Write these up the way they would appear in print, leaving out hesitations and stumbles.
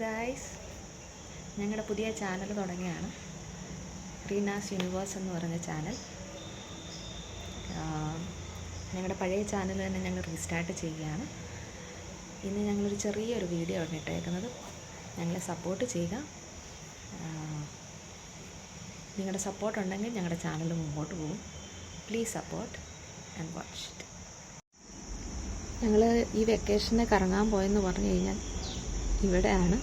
Guys, ഞങ്ങളുടെ പുതിയ channel തുടങ്ങിയാണ്. റീനാസ് യൂണിവേഴ്സ് എന്ന് പറഞ്ഞ ചാനൽ. ഞങ്ങളുടെ പഴയ ചാനൽ തന്നെ ഞങ്ങൾ റീസ്റ്റാർട്ട് ചെയ്യുകയാണ്. ഇന്ന് ഞങ്ങളൊരു ചെറിയൊരു വീഡിയോ ആണ് ഇട്ടേക്കുന്നത്. ഞങ്ങളെ സപ്പോർട്ട് ചെയ്യുക. നിങ്ങളുടെ സപ്പോർട്ട് ഉണ്ടെങ്കിൽ ഞങ്ങളുടെ ചാനൽ മുമ്പോട്ട് പോകും. Please support and watch it. ഞങ്ങൾ ഈ വെക്കേഷന് കറങ്ങാൻ പോയെന്ന് പറഞ്ഞു കഴിഞ്ഞാൽ ഇവിടെയാണ്.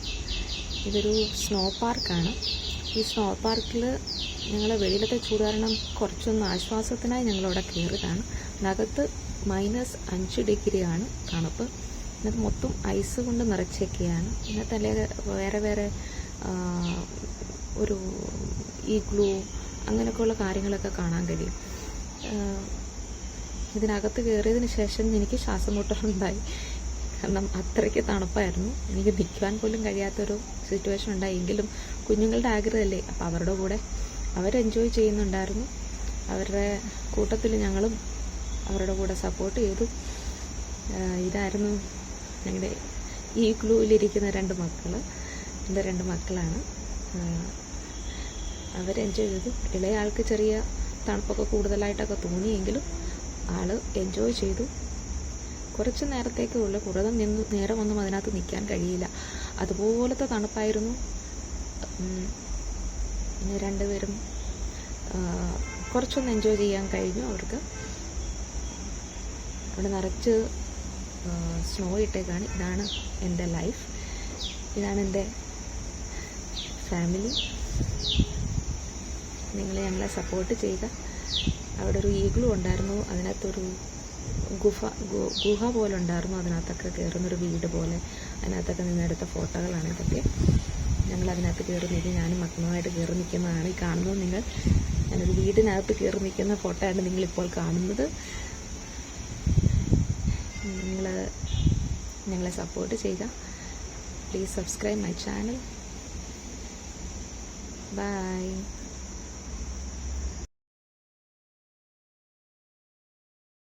ഇതൊരു സ്നോ പാർക്കാണ്. ഈ സ്നോ പാർക്കിൽ ഞങ്ങൾ വെളിയിലത്തെ ചൂട് കാരണം കുറച്ചൊന്ന് ആശ്വാസത്തിനായി ഞങ്ങളിവിടെ കയറിയതാണ്. അതിനകത്ത് -5 ഡിഗ്രിയാണ് തണുപ്പ്. ഇതിനകത്ത് മൊത്തം ഐസ് കൊണ്ട് നിറച്ചൊക്കെയാണ്. ഇതിനകത്തല്ലേ വേറെ ഒരു ഈഗ്ലൂ അങ്ങനെയൊക്കെയുള്ള കാര്യങ്ങളൊക്കെ കാണാൻ കഴിയും. ഇതിനകത്ത് കയറിയതിന് ശേഷം എനിക്ക് ശ്വാസമുട്ടലുണ്ടായി. കാരണം അത്രയ്ക്ക് തണുപ്പായിരുന്നു. എനിക്ക് നിൽക്കാൻ പോലും കഴിയാത്തൊരു സിറ്റുവേഷൻ ഉണ്ടായി. എങ്കിലും കുഞ്ഞുങ്ങളുടെ ആഗ്രഹമല്ലേ, അപ്പോൾ അവരുടെ കൂടെ അവർ എൻജോയ് ചെയ്യുന്നുണ്ടായിരുന്നു. അവരുടെ കൂട്ടത്തിൽ ഞങ്ങളും അവരുടെ കൂടെ സപ്പോർട്ട് ചെയ്തു. ഇതായിരുന്നു ഞങ്ങളുടെ ഈ ഗ്ലൂവിലിരിക്കുന്ന 2 മക്കൾ. എൻ്റെ 2 മക്കളാണ്. അവർ എൻജോയ് ചെയ്തു. ഇളയ ആൾക്ക് ചെറിയ തണുപ്പൊക്കെ കൂടുതലായിട്ടൊക്കെ തോന്നിയെങ്കിലും ആൾ എൻജോയ് ചെയ്തു. കുറച്ച് നേരത്തേക്കേ ഉള്ളൂ. കുറേ നേരമൊന്നും അതിനകത്ത് നിൽക്കാൻ കഴിയില്ല. അതുപോലത്തെ തണുപ്പായിരുന്നു. പിന്നെ 2 പേരും കുറച്ചൊന്ന് എൻജോയ് ചെയ്യാൻ കഴിഞ്ഞു അവർക്ക്. അവിടെ നിറച്ച് സ്നോ ഇട്ടേക്കാണ്. ഇതാണ് എൻ്റെ ലൈഫ്, ഇതാണ് എൻ്റെ ഫാമിലി. നിങ്ങൾ ഞങ്ങളെ സപ്പോർട്ട് ചെയ്യുക. അവിടെ ഒരു ഈഗ്ലൂ ഉണ്ടായിരുന്നു. അതിനകത്തൊരു ഗുഹ പോലെ ഉണ്ടായിരുന്നു. അതിനകത്തൊക്കെ കയറുന്നൊരു വീട് പോലെ. അതിനകത്തൊക്കെ നിന്നെടുത്ത ഫോട്ടോകളാണ് ഇതൊക്കെ. ഞങ്ങൾ അതിനകത്ത് കയറി നിൽക്കും. ഞാനും മക്കളുമായിട്ട് കയറി നിൽക്കുന്നതാണ് ഈ കാണുന്നത്. ഞാനൊരു വീടിനകത്ത് കയറി നിൽക്കുന്ന ഫോട്ടോയാണ് നിങ്ങളിപ്പോൾ കാണുന്നത്. നിങ്ങൾ ഞങ്ങളെ സപ്പോർട്ട് ചെയ്യുക. Please subscribe my channel. By.